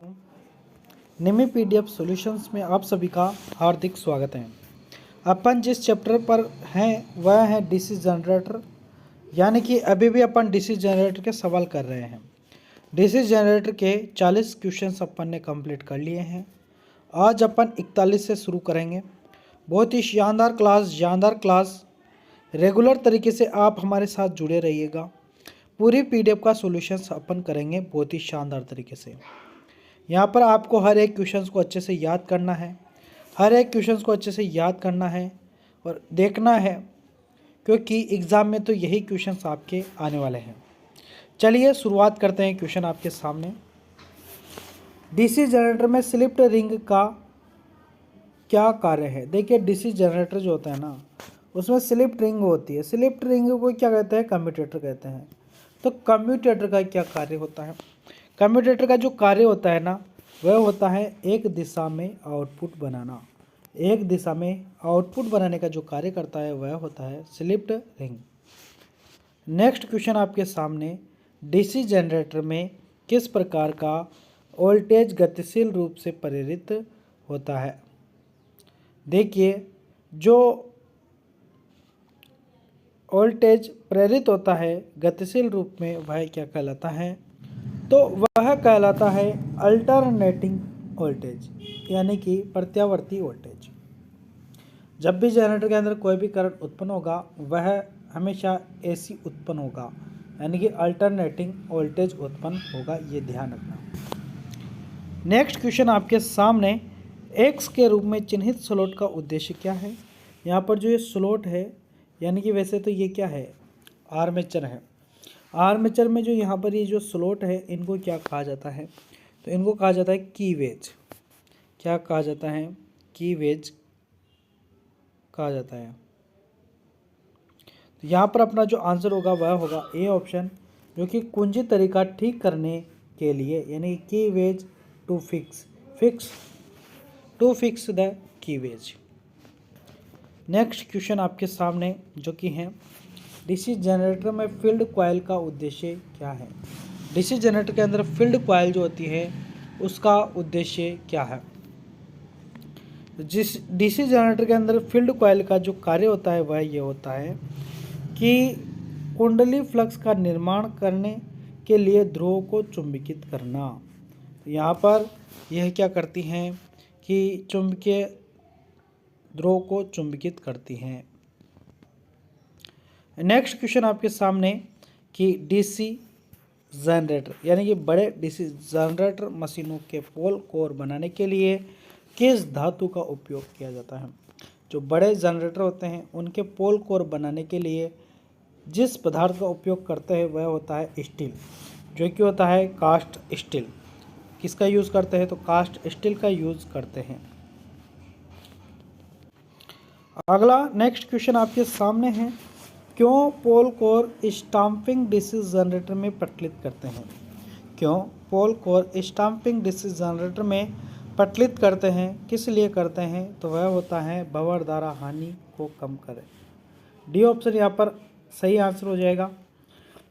निमी PDF solutions में आप सभी का हार्दिक स्वागत है। अपन जिस चैप्टर पर हैं वह है डीसी जनरेटर, यानी कि अभी भी अपन डीसी जनरेटर के सवाल कर रहे हैं। डीसी जनरेटर के 40 क्वेश्चंस अपन ने कंप्लीट कर लिए हैं। आज अपन 41 से शुरू करेंगे। बहुत ही शानदार क्लास रेगुलर तरीके से आप हमारे साथ जुड़े रहिएगा। पूरी पीडीएफ का सॉल्यूशंस अपन करेंगे बहुत ही शानदार तरीके से। यहाँ पर आपको हर एक क्वेश्चंस को अच्छे से याद करना है, और देखना है, क्योंकि एग्ज़ाम में तो यही क्वेश्चंस आपके आने वाले हैं। चलिए शुरुआत करते हैं। क्वेश्चन आपके सामने, डीसी जनरेटर में स्लिप्ड रिंग का क्या कार्य है। देखिए, डीसी जनरेटर जो होता है ना, उसमें स्लिप्ड रिंग होती है। स्लिप्ड रिंग को क्या कहते हैं? कम्यूटेटर कहते हैं। तो कम्यूटेटर का क्या कार्य होता है? कम्यूटेटर का जो कार्य होता है ना, वह होता है एक दिशा में आउटपुट बनाना। एक दिशा में आउटपुट बनाने का जो कार्य करता है वह होता है स्लिप्ड रिंग। नेक्स्ट क्वेश्चन आपके सामने, डीसी जनरेटर में किस प्रकार का वोल्टेज गतिशील रूप से प्रेरित होता है। देखिए, जो वोल्टेज प्रेरित होता है गतिशील रूप में वह क्या कहलाता है? तो वह कहलाता है अल्टरनेटिंग वोल्टेज, यानी कि प्रत्यावर्ती वोल्टेज। जब भी जनरेटर के अंदर कोई भी करंट उत्पन्न होगा वह हमेशा एसी उत्पन्न होगा, यानी कि अल्टरनेटिंग वोल्टेज उत्पन्न होगा, ये ध्यान रखना। नेक्स्ट क्वेश्चन आपके सामने, एक्स के रूप में चिन्हित स्लॉट का उद्देश्य क्या है। यहाँ पर जो ये स्लॉट है, यानी कि वैसे तो ये क्या है? आर्मेचर है। आर्मेचर में जो यहाँ पर ये जो स्लॉट है, इनको क्या कहा जाता है? तो इनको कहा जाता है कीवेज। क्या कहा जाता है? कीवेज कहा जाता है। तो यहाँ पर अपना जो आंसर होगा वह होगा ए ऑप्शन, जो कि कुंजी तरीका ठीक करने के लिए, यानी keyways to fix the keyways. Next question आपके सामने, जो कि है डीसी जनरेटर में फील्ड कॉइल का उद्देश्य क्या है। डीसी जनरेटर के अंदर फील्ड कॉइल जो होती है उसका उद्देश्य क्या है। जिस डीसी जनरेटर के अंदर फील्ड कॉइल का जो कार्य होता है वह ये होता है कि कुंडली फ्लक्स का निर्माण करने के लिए ध्रुवों को चुंबकित करना। तो यहाँ पर यह क्या करती हैं कि चुंबकीय ध्रुवों को चुंबकित करती हैं। नेक्स्ट क्वेश्चन आपके सामने कि डीसी जनरेटर, यानी कि बड़े डीसी जनरेटर मशीनों के पोल कोर बनाने के लिए किस धातु का उपयोग किया जाता है। जो बड़े जनरेटर होते हैं उनके पोल कोर बनाने के लिए जिस पदार्थ का उपयोग करते हैं वह होता है स्टील, जो कि होता है कास्ट स्टील। किसका यूज़ करते हैं? तो कास्ट स्टील का यूज़ करते हैं। अगला नेक्स्ट क्वेश्चन आपके सामने है, क्यों पोल कोर स्टाम्पिंग डीसी जनरेटर में प्रचलित करते हैं। क्यों पोल कोर स्टाम्पिंग डीसी जनरेटर में प्रचलित करते हैं, किस लिए करते हैं? तो वह होता है भंवर द्वारा हानि को कम करें। डी ऑप्शन यहाँ पर सही आंसर हो जाएगा।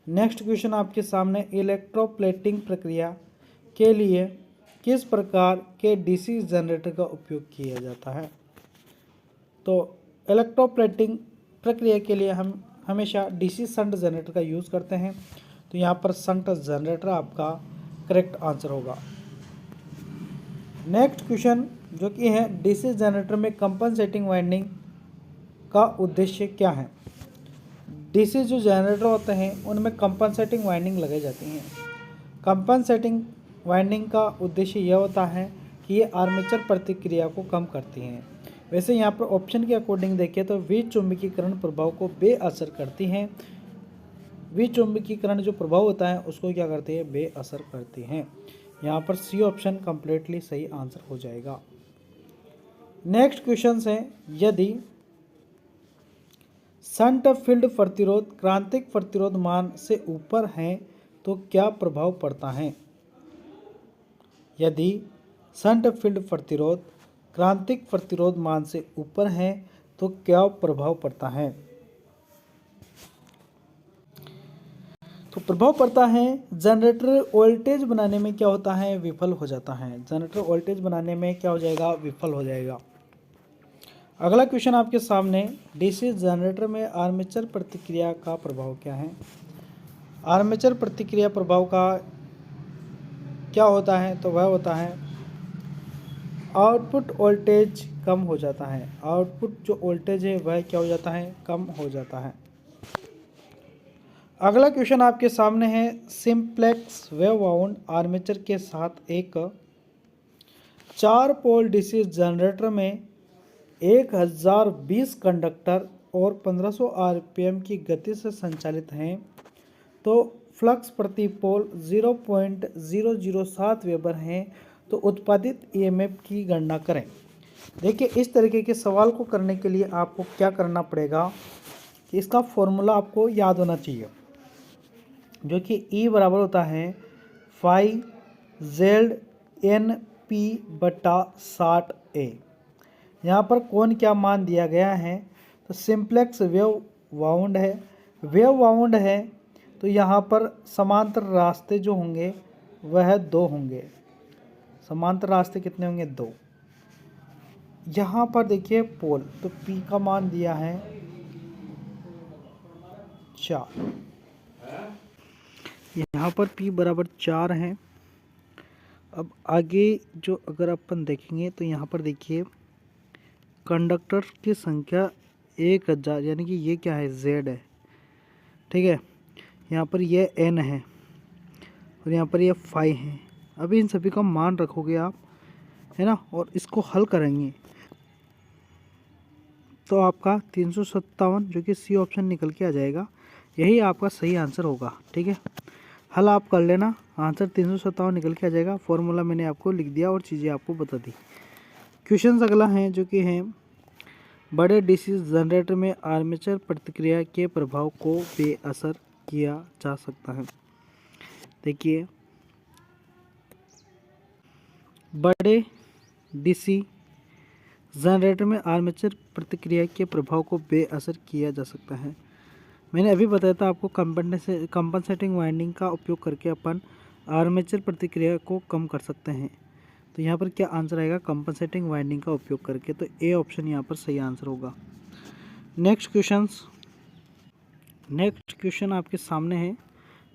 नेक्स्ट क्वेश्चन आपके सामने, इलेक्ट्रोप्लेटिंग प्रक्रिया के लिए किस प्रकार के डीसी जनरेटर का उपयोग किया जाता है। तो इलेक्ट्रोप्लेटिंग प्रक्रिया के लिए हम हमेशा डीसी शंट जनरेटर का यूज़ करते हैं। तो यहाँ पर शंट जनरेटर आपका करेक्ट आंसर होगा। नेक्स्ट क्वेश्चन, जो कि है डीसी जनरेटर में कंपनसेटिंग वाइंडिंग का उद्देश्य क्या है। डीसी जो जनरेटर होते हैं उनमें कंपनसेटिंग वाइंडिंग लगाई जाती हैं। कंपनसेटिंग वाइंडिंग का उद्देश्य यह होता है कि ये आर्मेचर प्रतिक्रिया को कम करती हैं। वैसे यहाँ पर ऑप्शन के अकॉर्डिंग देखें तो विचुंबकीकरण प्रभाव को बेअसर करती हैं। विचुंबकीकरण जो प्रभाव होता है उसको क्या करती है? बेअसर करती हैं। यहाँ पर सी ऑप्शन कंप्लीटली सही आंसर हो जाएगा। नेक्स्ट क्वेश्चन है, यदि शंट फील्ड प्रतिरोध क्रांतिक प्रतिरोध मान से ऊपर है तो क्या प्रभाव पड़ता है। यदि शंट फील्ड प्रतिरोध क्रांतिक प्रतिरोध मान से ऊपर है तो क्या प्रभाव पड़ता है। तो प्रभाव पड़ता है जनरेटर वोल्टेज बनाने में क्या होता है, विफल हो जाता है। जनरेटर वोल्टेज बनाने में क्या हो जाएगा, विफल हो जाएगा। अगला क्वेश्चन आपके सामने, डीसी जनरेटर में आर्मेचर प्रतिक्रिया का प्रभाव क्या है। आर्मेचर प्रतिक्रिया प्रभाव का क्या होता है, तो वह होता है आउटपुट वोल्टेज कम हो जाता है। आउटपुट जो वोल्टेज है वह क्या हो जाता है, कम हो जाता है। अगला क्वेश्चन आपके सामने है, सिंप्लेक्स वेव वाउंड आर्मेचर के साथ एक 4 पोल डीसी जनरेटर में 1020 कंडक्टर और 1500 आरपीएम की गति से संचालित हैं, तो फ्लक्स प्रति पोल 0.007 वेबर हैं, तो उत्पादित ईएमएफ की गणना करें। देखिए, इस तरीके के सवाल को करने के लिए आपको क्या करना पड़ेगा कि इसका फॉर्मूला आपको याद होना चाहिए, जो कि E बराबर होता है फाई जेड एन पी बटा 60A। यहाँ पर कौन क्या मान दिया गया है, तो सिंप्लेक्स वेव वाउंड है। वेव वाउंड है तो यहाँ पर समांतर रास्ते जो होंगे वह 2 होंगे। समांतर रास्ते कितने होंगे, 2। यहाँ पर देखिए पोल, तो P का मान दिया है 4। यहाँ पर P बराबर 4 है। अब आगे जो अगर अपन देखेंगे तो यहाँ पर देखिए कंडक्टर की संख्या 1000, यानी कि ये क्या है, Z है, ठीक है। यहाँ पर ये N है और यहाँ पर ये फाई है। अभी इन सभी का मान रखोगे आप, है ना, और इसको हल करेंगे तो आपका 357 जो कि सी ऑप्शन निकल के आ जाएगा। यही आपका सही आंसर होगा, ठीक है। हल आप कर लेना, आंसर 357 निकल के आ जाएगा। फॉर्मूला मैंने आपको लिख दिया और चीज़ें आपको बता दी। क्वेश्चन अगला है, जो कि है बड़े डीसी जनरेटर में आर्मेचर प्रतिक्रिया के प्रभाव को बेअसर किया जा सकता है। देखिए, बड़े डीसी जनरेटर में आर्मेचर प्रतिक्रिया के प्रभाव को बेअसर किया जा सकता है। मैंने अभी बताया था आपको, कंपनसेटिंग वाइंडिंग का उपयोग करके अपन आर्मेचर प्रतिक्रिया को कम कर सकते हैं। तो यहाँ पर क्या आंसर आएगा, कंपनसेटिंग वाइंडिंग का उपयोग करके, तो ए ऑप्शन यहाँ पर सही आंसर होगा। नेक्स्ट क्वेश्चन आपके सामने है,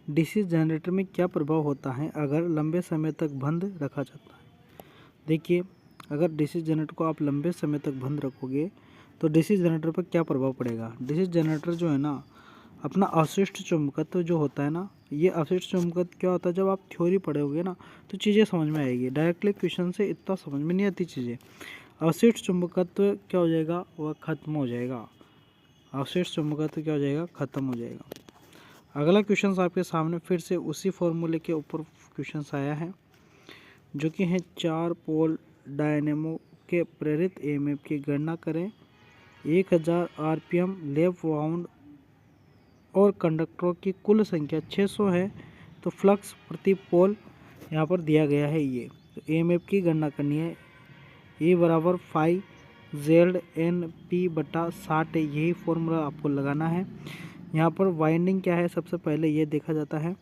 डीसी जनरेटर में क्या प्रभाव होता है अगर लंबे समय तक बंद रखा जाता है। देखिए, अगर डीसी जनरेटर को आप लंबे समय तक बंद रखोगे तो डीसी जनरेटर पर क्या प्रभाव पड़ेगा। डीसी जनरेटर जो है ना, अपना अवशिष्ट चुंबकत्व जो होता है ना, ये अवशिष्ट चुंबकत्व क्या होता है, जब आप थ्योरी पढ़ोगे ना तो चीज़ें समझ में आएगी। डायरेक्टली क्वेश्चन से इतना समझ में नहीं आती चीज़ें। अवशिष्ट चुंबकत्व क्या हो जाएगा, वह खत्म हो जाएगा। अवशिष्ट चुंबकत्व क्या हो जाएगा, खत्म हो जाएगा। अगला क्वेश्चन आपके सामने फिर से उसी फॉर्मूले के ऊपर क्वेश्चन आया है, जो कि है 4 पोल डायनेमो के प्रेरित ईएमएफ की गणना करें। 1000 आरपीएम लैप वाउंड और कंडक्टरों की कुल संख्या 600 है, तो फ्लक्स प्रति पोल यहाँ पर दिया गया है। ये तो ईएमएफ की गणना करनी है। ए बराबर फाई जेड एन पी बटा 60 है, यही फॉर्मूला आपको लगाना है। यहाँ पर वाइंडिंग क्या है, सबसे पहले ये देखा जाता है।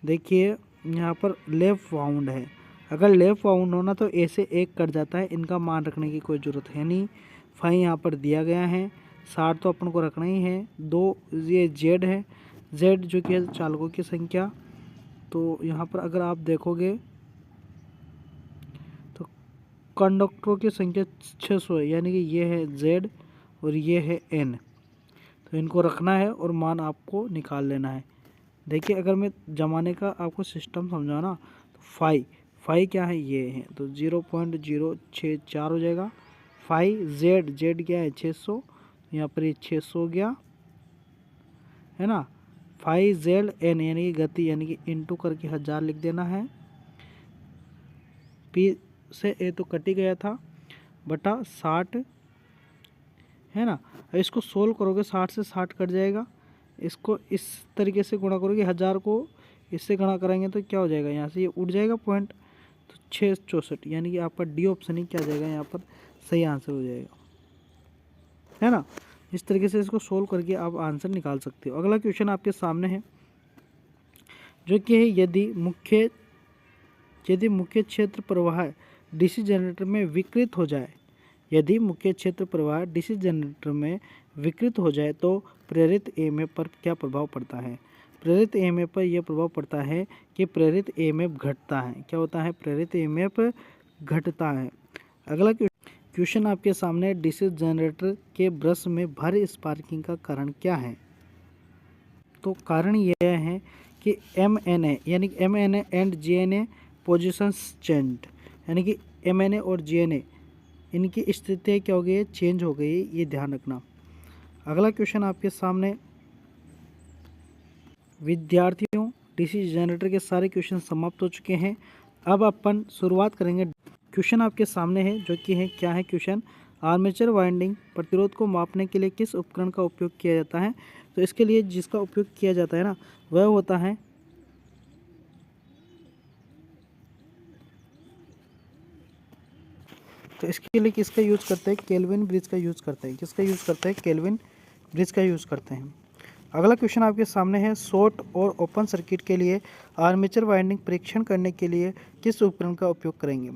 देखिए, यहाँ पर लेफ्ट वाउंड है। अगर लेफ्ट वाउंड होना तो ए से 1 कट जाता है, इनका मान रखने की कोई ज़रूरत है नहीं। फाई यहाँ पर दिया गया है, 60 तो अपन को रखना ही है। 2 ये जेड है, जेड जो कि है चालकों की संख्या। तो यहाँ पर अगर आप देखोगे तो कंडक्टरों की संख्या 600 है, यानी कि ये है जेड और ये है एन। तो इनको रखना है और मान आपको निकाल लेना है। देखिए, अगर मैं जमाने का आपको सिस्टम समझाऊँ ना, तो फाई क्या है, ये है, तो 0.064 हो जाएगा। फाई जेड क्या है 600, यहाँ पर ये 600 हो गया, है ना। फाई जेड एन यानी कि गति, यानी कि इंटू करके 1000 लिख देना है। पी से ए तो कट ही गया था, बटा 60, है ना। इसको सोल्व करोगे 60 से 60 कट जाएगा। इसको इस तरीके से गुणा करोगे, 1000 को इससे गुणा करेंगे तो क्या हो जाएगा, यहाँ से ये उड़ जाएगा पॉइंट, तो 664, यानी कि आपका डी ऑप्शन ही क्या आ जाएगा, यहाँ पर सही आंसर हो जाएगा, है ना। इस तरीके से इसको सोल्व करके आप आंसर निकाल सकते हो। अगला क्वेश्चन आपके सामने है, जो कि है यदि मुख्य क्षेत्र प्रवाह डीसी जनरेटर में विकृत हो जाए, यदि मुख्य क्षेत्र प्रवाह डीसी जनरेटर में विकृत हो जाए तो प्रेरित ईएमएफ पर क्या प्रभाव पड़ता है? प्रेरित ईएमएफ पर यह प्रभाव पड़ता है कि प्रेरित ईएमएफ घटता है। क्या होता है? प्रेरित ईएमएफ घटता है। अगला क्वेश्चन आपके सामने, डीसी जनरेटर के ब्रश में भारी स्पार्किंग का कारण क्या है? तो कारण यह है कि MNA यानी कि MNA and GNA positions change, यानी कि MNA और GNA इनकी स्थिति क्या हो गई है? चेंज हो गई है, ये ध्यान रखना। अगला क्वेश्चन आपके सामने, विद्यार्थियों डीसी जनरेटर के सारे क्वेश्चन समाप्त हो चुके हैं। अब अपन शुरुआत करेंगे। क्वेश्चन आपके सामने है जो कि है, क्या है क्वेश्चन? आर्मेचर वाइंडिंग प्रतिरोध को मापने के लिए किस उपकरण का उपयोग किया जाता है? तो इसके लिए जिसका उपयोग किया जाता है ना, वह होता है तो इसके लिए किसका यूज़ करते हैं? केल्विन ब्रिज का यूज़ करते हैं। किसका यूज़ करते हैं? केल्विन ब्रिज का यूज़ करते हैं। अगला क्वेश्चन आपके सामने है, शॉर्ट और ओपन सर्किट के लिए आर्मेचर वाइंडिंग परीक्षण करने के लिए किस उपकरण का उपयोग करेंगे?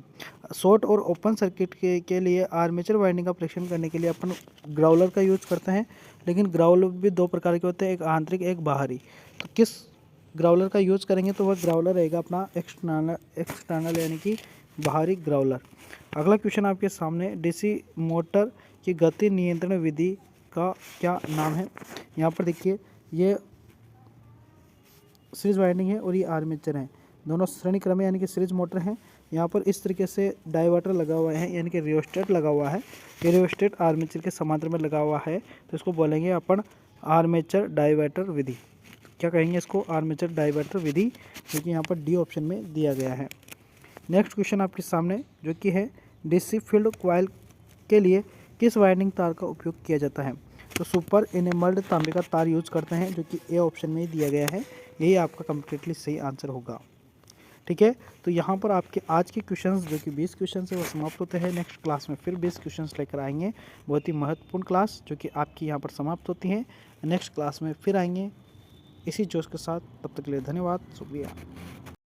शॉर्ट और ओपन सर्किट के लिए आर्मेचर वाइंडिंग का परीक्षण करने के लिए अपन ग्राउलर का यूज़ करते हैं, लेकिन ग्राउलर भी दो प्रकार के होते हैं, एक आंतरिक एक बाहरी। तो किस ग्राउलर का यूज़ करेंगे? तो वह ग्राउलर रहेगा अपना एक्सटर्नल यानी कि बाहरी ग्राउलर। अगला क्वेश्चन आपके सामने, डीसी मोटर की गति नियंत्रण विधि का क्या नाम है? यहाँ पर देखिए, ये सीरीज वाइंडिंग है और ये आर्मेचर है, दोनों श्रेणी क्रम में यानी कि सीरीज मोटर है। यहाँ पर इस तरीके से डाइवर्टर लगा हुआ है यानी कि रियोस्टेट लगा हुआ है। ये रियोस्टेट आर्मेचर के समांतर में लगा हुआ है, तो इसको बोलेंगे अपन आर्मेचर डाइवर्टर विधि। क्या कहेंगे इसको? आर्मेचर डाइवर्टर विधि, जो कि यहाँ पर डी ऑप्शन में दिया गया है। नेक्स्ट क्वेश्चन आपके सामने जो कि है, डीसी फील्ड कॉइल के लिए किस वाइंडिंग तार का उपयोग किया जाता है? तो सुपर एनेमल्ड तांबे का तार यूज करते हैं, जो कि ए ऑप्शन में ही दिया गया है। यही आपका कम्प्लीटली सही आंसर होगा। ठीक है, तो यहाँ पर आपके आज के क्वेश्चंस जो कि 20 क्वेश्चन है वो समाप्त होते हैं। नेक्स्ट क्लास में फिर 20 क्वेश्चंस लेकर आएंगे, बहुत ही महत्वपूर्ण क्लास जो कि आपकी यहाँ पर समाप्त होती है। नेक्स्ट क्लास में फिर आएंगे इसी जोश के साथ। तब तक के लिए धन्यवाद, शुक्रिया।